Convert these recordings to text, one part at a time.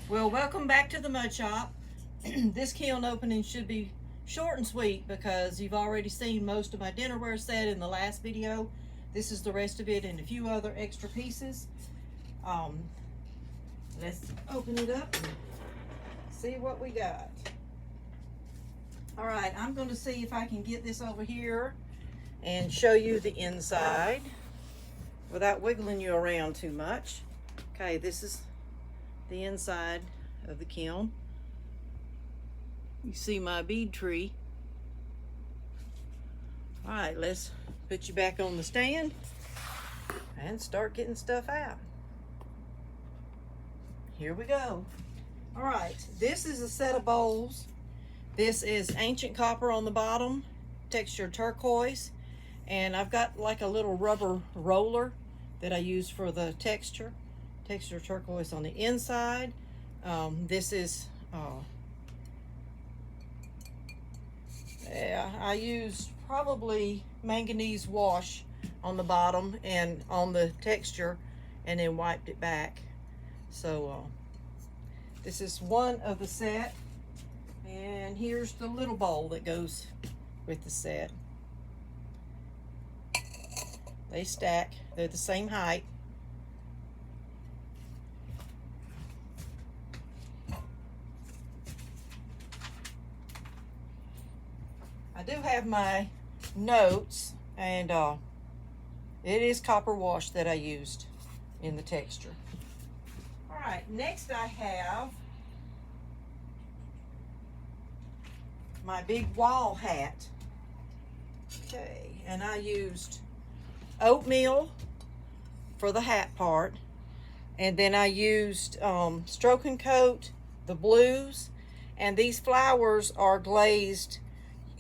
Well, welcome back to the mud shop. This kiln opening should be short and sweet because you've already seen most of my dinnerware set in the last video. This is the rest of it and a few other extra pieces. Let's open it up and see what we got. All right, I'm going to see if I can get this over here and show you the inside without wiggling you around too much. Okay, this is the inside of the kiln. You see my bead tree. All right, let's put you back on the stand and start getting stuff out. Here we go. All right, this is a set of bowls. This is ancient copper on the bottom, texture turquoise, and I've got like a little rubber roller that I use for the texture turquoise on the inside. This is I used probably manganese wash on the bottom and on the texture and then wiped it back. So this is one of the set, and here's the little bowl that goes with the set. They stack, they're the same height. I do have my notes, and it is copper wash that I used in the texture. All right, next I have my big wall hat. Okay, and I used oatmeal for the hat part, and then I used Stroke and Coat, the blues, and these flowers are glazed,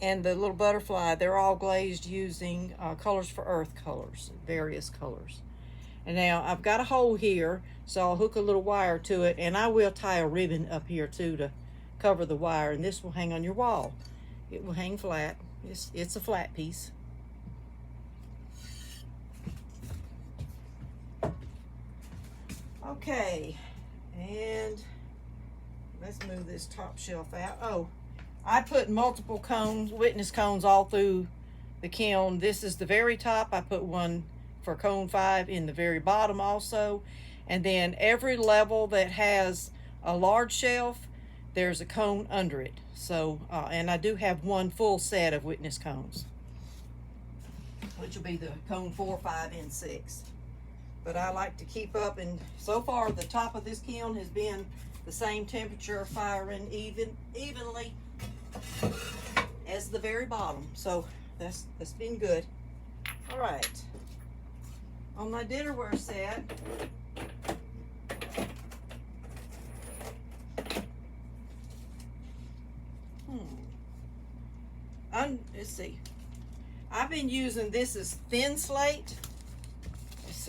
and the little butterfly, they're all glazed using Colors for Earth colors, various colors. And now I've got a hole here, so I'll hook a little wire to it, and I will tie a ribbon up here too to cover the wire, and this will hang on your wall. It will hang flat. It's a flat piece. Okay, and let's move this top shelf out. Oh, I put multiple cones, witness cones, all through the kiln. This is the very top. I put one for cone 5 in the very bottom also. And then every level that has a large shelf, there's a cone under it. So, and I do have one full set of witness cones, which will be the cone 4, 5, and 6. But I like to keep up, and so far the top of this kiln has been the same temperature, firing evenly as the very bottom. So that's been good. All right, on my dinnerware set, let's see, I've been using this as thin slate.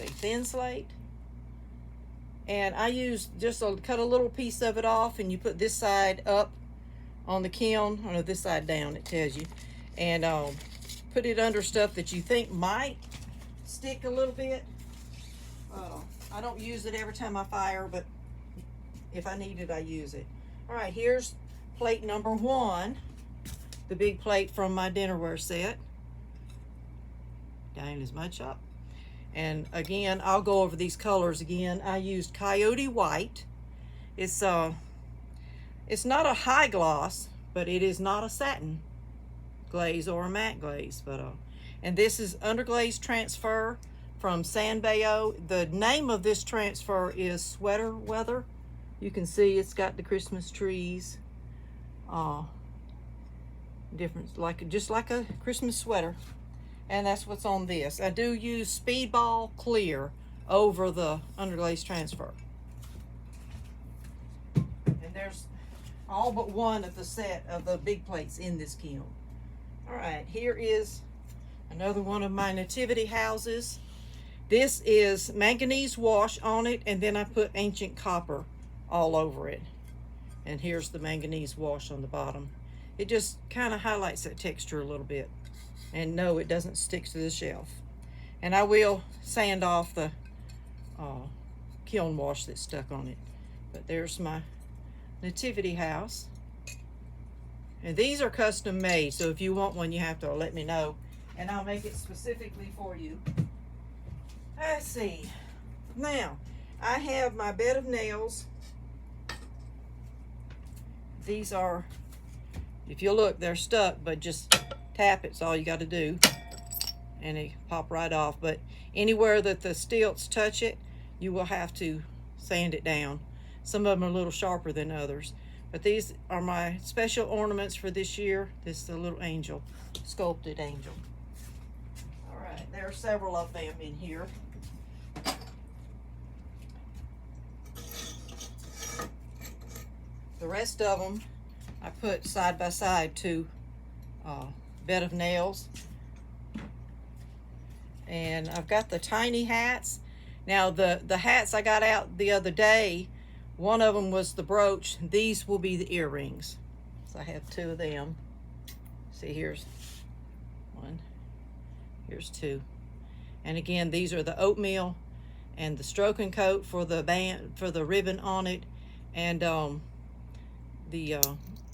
Thin slate, and I use just cut a little piece of it off, and you put this side up on the kiln, or this side down, it tells you, and put it under stuff that you think might stick a little bit. I don't use it every time I fire, but if I need it, I use it. All right, here's plate number 1, the big plate from my dinnerware set. Dianna's Mud Shop. And again, I'll go over these colors again. I used Coyote White. It's not a high gloss, but it is not a satin glaze or a matte glaze. But and this is underglaze transfer from San Bayo. The name of this transfer is Sweater Weather. You can see it's got the Christmas trees. Different, just like a Christmas sweater. And that's what's on this. I do use Speedball Clear over the underglaze transfer. And there's all but one of the set of the big plates in this kiln. All right, here is another one of my nativity houses. This is manganese wash on it, and then I put ancient copper all over it. And here's the manganese wash on the bottom. It just kind of highlights that texture a little bit. And no, it doesn't stick to the shelf. And I will sand off the kiln wash that's stuck on it. But there's my nativity house. And these are custom made, so if you want one, you have to let me know, and I'll make it specifically for you. Let's see. Now, I have my bed of nails. These are, if you look, they're stuck, but just tap it's all you got to do, and they pop right off. But anywhere that the stilts touch it, you will have to sand it down. Some of them are a little sharper than others. But these are my special ornaments for this year. This is the little angel, sculpted angel. All right, there are several of them in here. The rest of them I put side by side to bed of nails. And I've got the tiny hats. Now the hats I got out the other day, one of them was the brooch. These will be the earrings. So I have two of them. See, here's one, here's two. And again, these are the oatmeal and the stroking coat for the band, for the ribbon on it, and the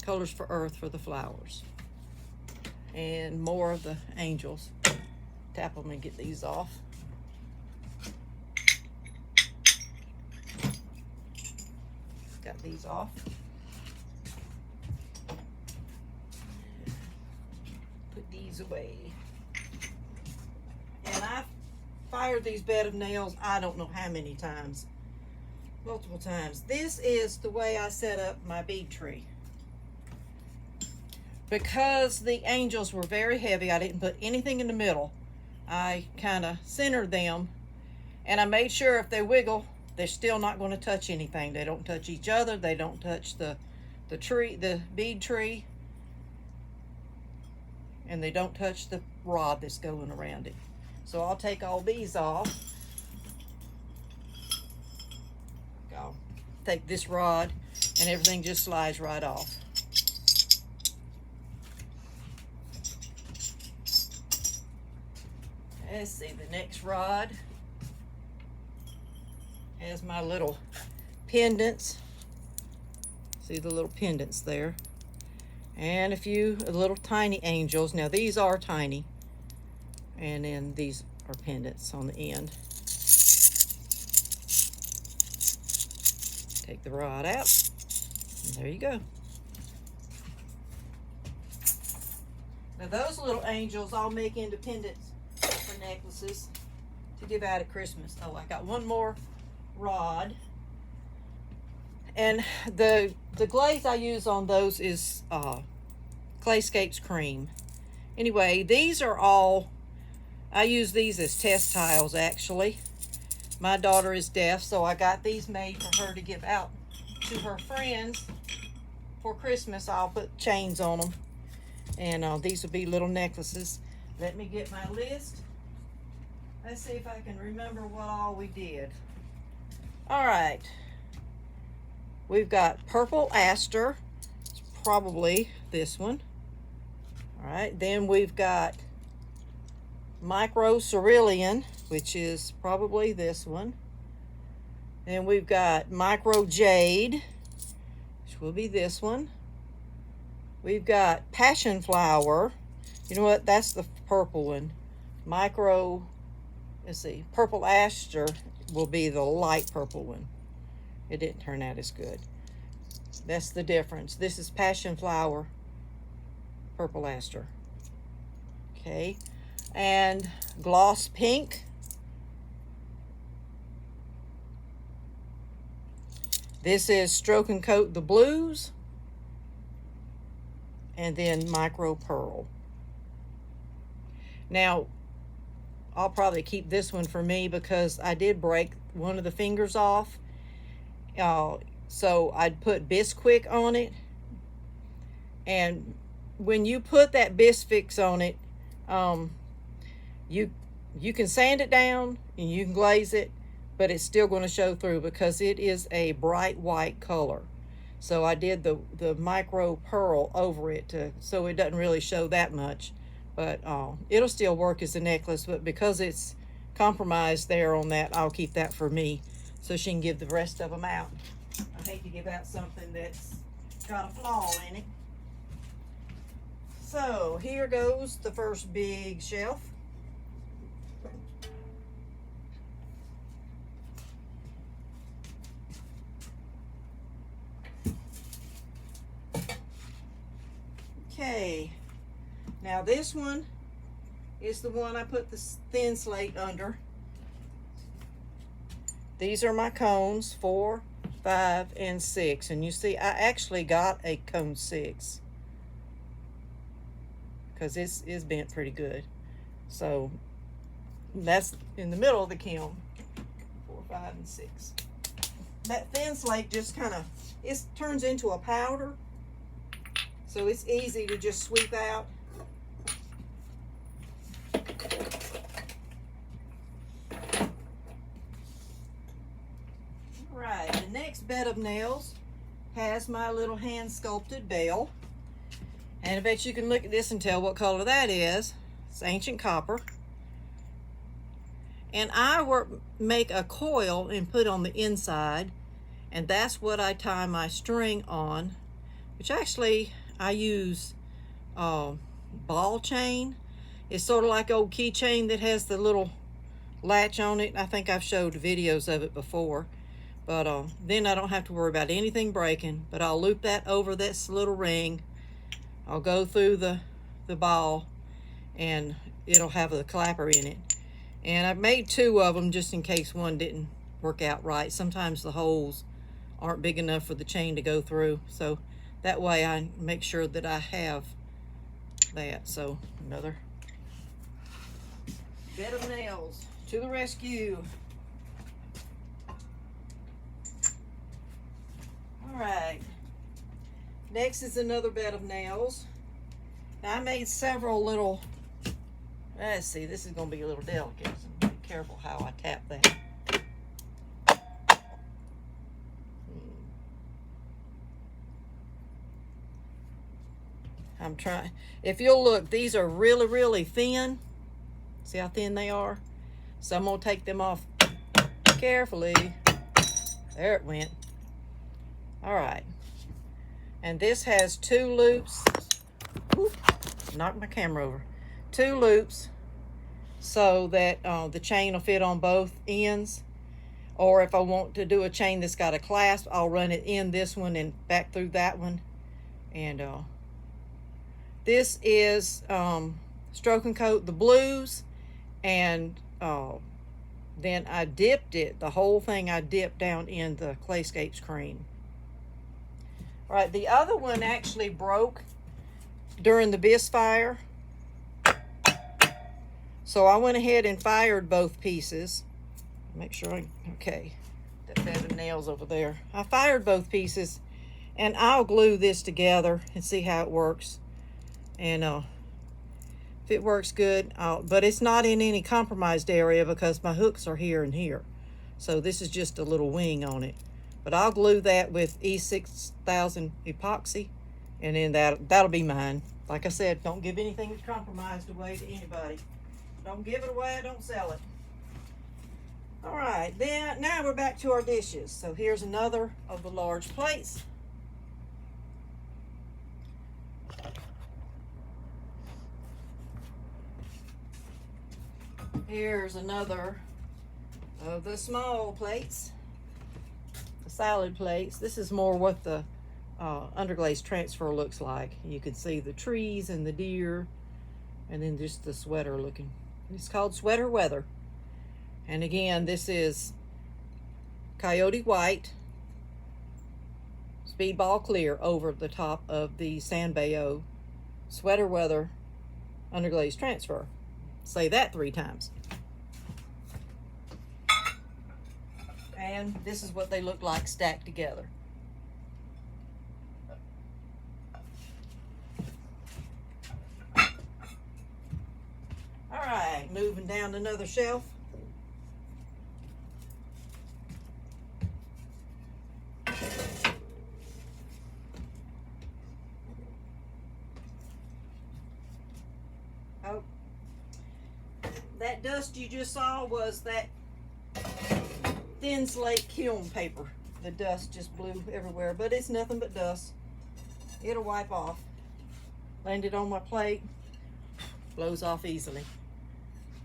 colors for earth for the flowers. And more of the angels. Tap them and get these off. Got these off. Put these away. And I fired these bed of nails I don't know how many times. Multiple times. This is the way I set up my bead tree. Because the angels were very heavy, I didn't put anything in the middle. I kind of centered them, and I made sure if they wiggle, they're still not going to touch anything. They don't touch each other. They don't touch the tree, the bead tree, and they don't touch the rod that's going around it. So I'll take all these off. I'll take this rod, and everything just slides right off. Let's see, the next rod has my little pendants. See the little pendants there. And a few little tiny angels. Now these are tiny. And then these are pendants on the end. Take the rod out. And there you go. Now those little angels I'll make into pendants for necklaces to give out at Christmas. Oh, I got one more rod, and the glaze I use on those is Clayscapes cream. Anyway, these are all, I use these as test tiles actually. My daughter is deaf, so I got these made for her to give out to her friends for Christmas. I'll put chains on them, and these will be little necklaces. Let me get my list. Let's see if I can remember what all we did. All right. We've got purple aster. It's probably this one. All right. Then we've got micro cerulean, which is probably this one. Then we've got micro jade, which will be this one. We've got passion flower. You know what? That's the purple one. Micro, let's see, purple aster will be the light purple one. It didn't turn out as good. That's the difference. This is passion flower, purple aster. Okay. And gloss pink. This is stroke and coat the blues. And then micro pearl. Now, I'll probably keep this one for me because I did break one of the fingers off. So I'd put Bisquick on it. And when you put that Bisfix on it, you can sand it down and you can glaze it, but it's still going to show through because it is a bright white color. So I did the micro pearl over it so it doesn't really show that much. But it'll still work as a necklace, but because it's compromised there on that, I'll keep that for me so she can give the rest of them out. I hate to give out something that's got a flaw in it. So here goes the first big shelf. Okay, now this one is the one I put the thin slate under. These are my cones, 4, 5, and 6. And you see, I actually got a cone 6 because it's bent pretty good. So that's in the middle of the kiln, 4, 5, and 6. That thin slate just kind of, it turns into a powder. So it's easy to just sweep out. All right, the next bed of nails has my little hand sculpted bell. And I bet you can look at this and tell what color that is. It's ancient copper. And I make a coil and put on the inside, and that's what I tie my string on, which actually I use ball chain. It's sort of like old keychain that has the little latch on it. I think I've showed videos of it before, but then I don't have to worry about anything breaking. But I'll loop that over this little ring. I'll go through the ball, and it'll have the clapper in it. And I've made 2 of them just in case one didn't work out right. Sometimes the holes aren't big enough for the chain to go through, so that way I make sure that I have that. So another bed of nails to the rescue. All right, next is another bed of nails. Now I made several little, let's see, this is going to be a little delicate, so be careful how I tap that. I'm trying, if you'll look, these are really, really thin. See how thin they are? So I'm going to take them off carefully. There it went. All right. And this has 2 loops. Oop, knocked my camera over. 2 loops so that the chain will fit on both ends. Or if I want to do a chain that's got a clasp, I'll run it in this one and back through that one. And this is Stroke and Coat the Blues, and then I dipped it, the whole thing I dipped down in the Clayscapes cream. All right, the other one actually broke during the BIS fire. So I went ahead and fired both pieces. Make sure okay, that bed of nails over there. I fired both pieces, and I'll glue this together and see how it works. And if it works good, but it's not in any compromised area because my hooks are here and here. So this is just a little wing on it. But I'll glue that with E6000 epoxy, and then that'll be mine. Like I said, don't give anything that's compromised away to anybody. Don't give it away, don't sell it. All right, then now we're back to our dishes. So here's another of the large plates. Here's another of the small plates, the salad plates. This is more what the underglaze transfer looks like. You can see the trees and the deer, and then just the sweater looking. It's called Sweater Weather. And again, this is Coyote White, Speedball Clear over the top of the San Bayo Sweater Weather underglaze transfer. Say that 3 times. And this is what they look like stacked together. All right, moving down another shelf. Oh, that dust you just saw was that thin slate kiln paper the dust just blew everywhere, but it's nothing but dust. It'll wipe off. Landed on my plate, blows off easily.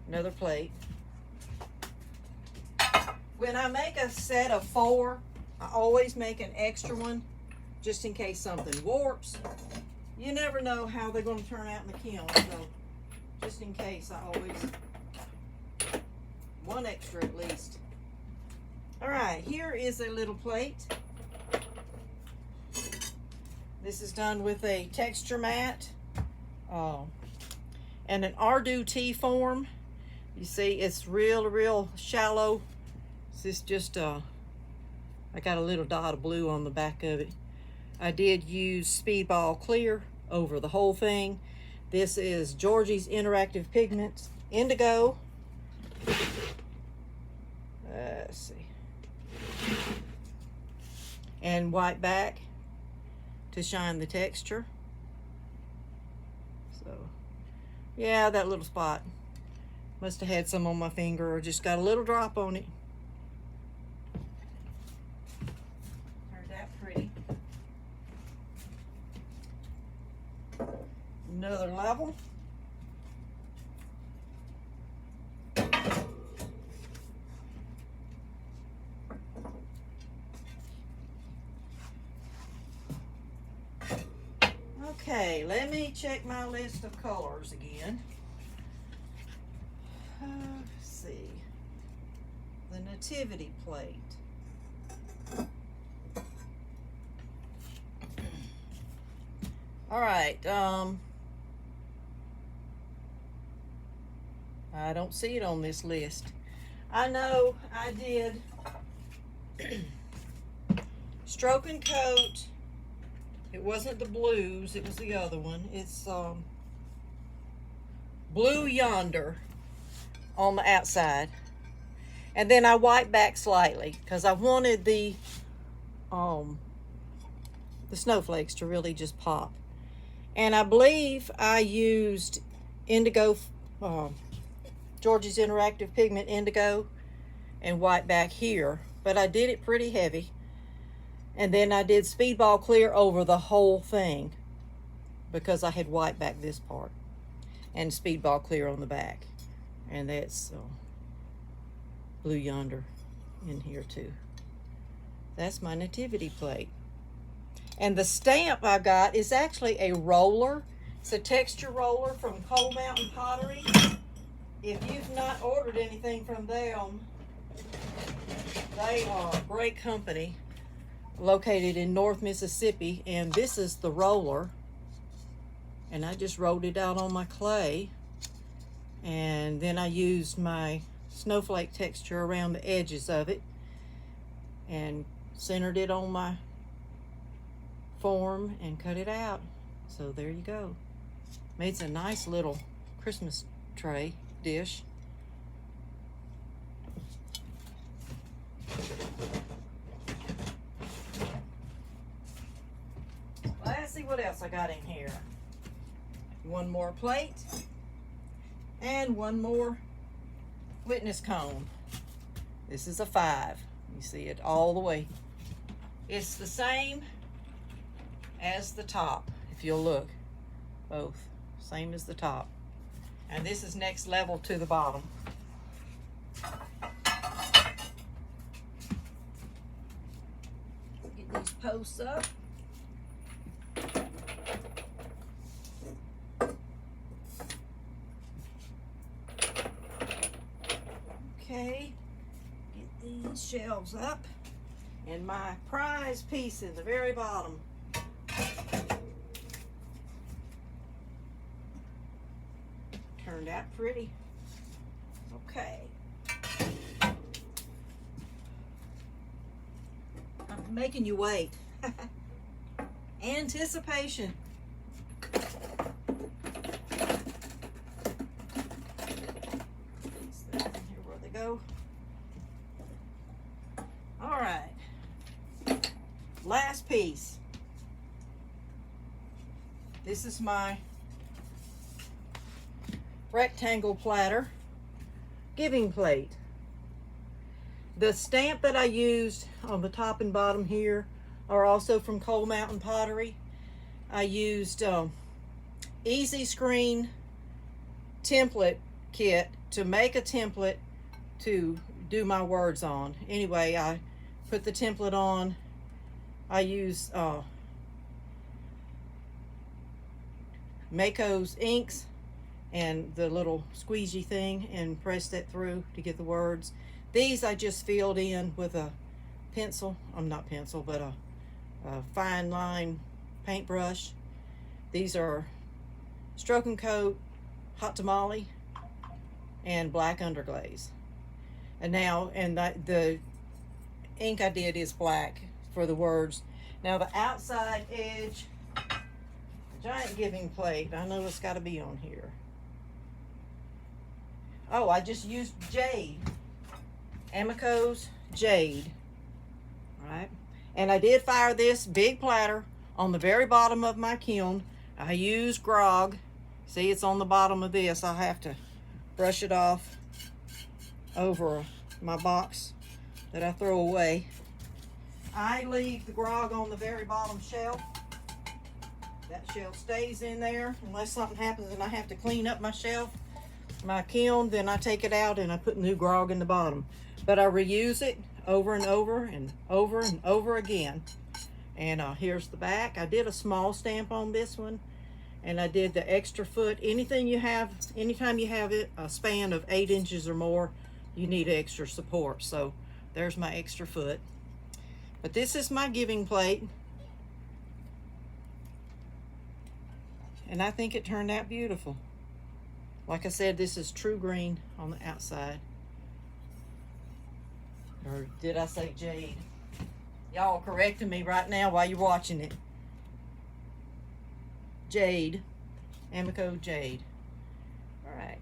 Another plate. When I make a set of 4, I always make an extra one just in case something warps. You never know how they're going to turn out in the kiln, so just in case, I always one extra at least. All right, here is a little plate. This is done with a texture mat and an RDT form. You see, it's real shallow. This is just I got a little dot of blue on the back of it. I did use Speedball Clear over the whole thing. This is Georgie's Interactive Pigments Indigo. Let's see. And white back to shine the texture. So, yeah, that little spot. Must have had some on my finger or just got a little drop on it. Turned out pretty. Another level. Okay, let me check my list of colors again. Let's see. The nativity plate. All right, I don't see it on this list. I know I did Stroke and Coat. It wasn't the blues, it was the other one. It's Blue Yonder on the outside. And then I wiped back slightly because I wanted the snowflakes to really just pop. And I believe I used Indigo, Georgie's Interactive Pigment Indigo, and white back here. But I did it pretty heavy. And then I did Speedball Clear over the whole thing because I had white back this part. And Speedball Clear on the back. And that's Blue Yonder in here too. That's my nativity plate. And the stamp I got is actually a roller. It's a texture roller from Coal Mountain Pottery. If you've not ordered anything from them, they are a great company located in North Mississippi. And this is the roller. And I just rolled it out on my clay. And then I used my snowflake texture around the edges of it and centered it on my form and cut it out. So there you go. Made a nice little Christmas tray dish. Let's see what else I got in here. One more plate and one more witness cone. This is a 5. You see it all the way. It's the same as the top, if you'll look. Both same as the top. And this is next level to the bottom. Get these posts up. Okay, get these shelves up, and my prize piece in the very bottom. Turned out pretty. Okay. I'm making you wait. Anticipation. Go. All right, last piece. This is my rectangle platter giving plate. The stamp that I used on the top and bottom here are also from Coal Mountain Pottery. I used Easy Screen template kit to make a template to do my words on. Anyway, I put the template on. I use Mako's inks and the little squeegee thing and pressed it through to get the words. These I just filled in with a pencil. Not pencil, but a fine line paintbrush. These are Stroke and Coat, Hot Tamale, and Black Underglaze. And now, the ink I did is black for the words. Now the outside edge, giant giving plate. I know it's got to be on here. Oh, I just used jade. Amico's jade. All right. And I did fire this big platter on the very bottom of my kiln. I used grog. See, it's on the bottom of this. I'll have to brush it off over my box that I throw away. I leave the grog on the very bottom shelf. That shelf stays in there unless something happens and I have to clean up my shelf, my kiln, then I take it out and I put new grog in the bottom. But I reuse it over and over and over and over again. And here's the back. I did a small stamp on this one, and I did the extra foot. Anything you have, anytime you have it a span of 8 inches or more, you need extra support. So there's my extra foot. But this is my giving plate, and I think it turned out beautiful. Like I said, this is true green on the outside. Or did I say jade? Y'all correcting me right now while you're watching it. Jade. Amico jade. Alright.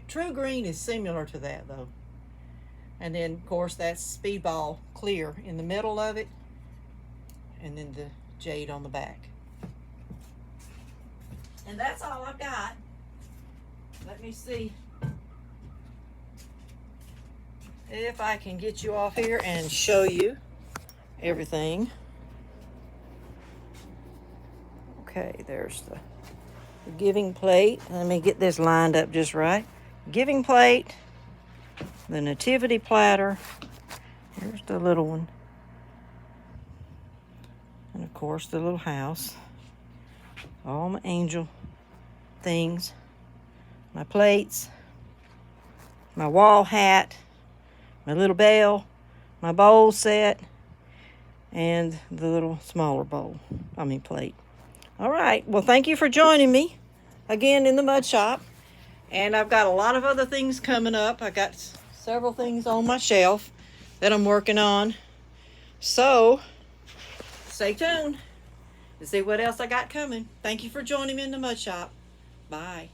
True green is similar to that though. And then of course that's speedball clear in the middle of it. And then the jade on the back. And that's all I've got. Let me see if I can get you off here and show you everything. Okay, there's the giving plate. Let me get this lined up just right. Giving plate, the nativity platter. Here's the little one. And of course the little house. All my angel things. My plates. My wall hat. My little bell, my bowl set, and the little smaller bowl, plate. All right, well, thank you for joining me again in the mud shop. And I've got a lot of other things coming up. I got several things on my shelf that I'm working on. So, stay tuned to see what else I got coming. Thank you for joining me in the mud shop. Bye.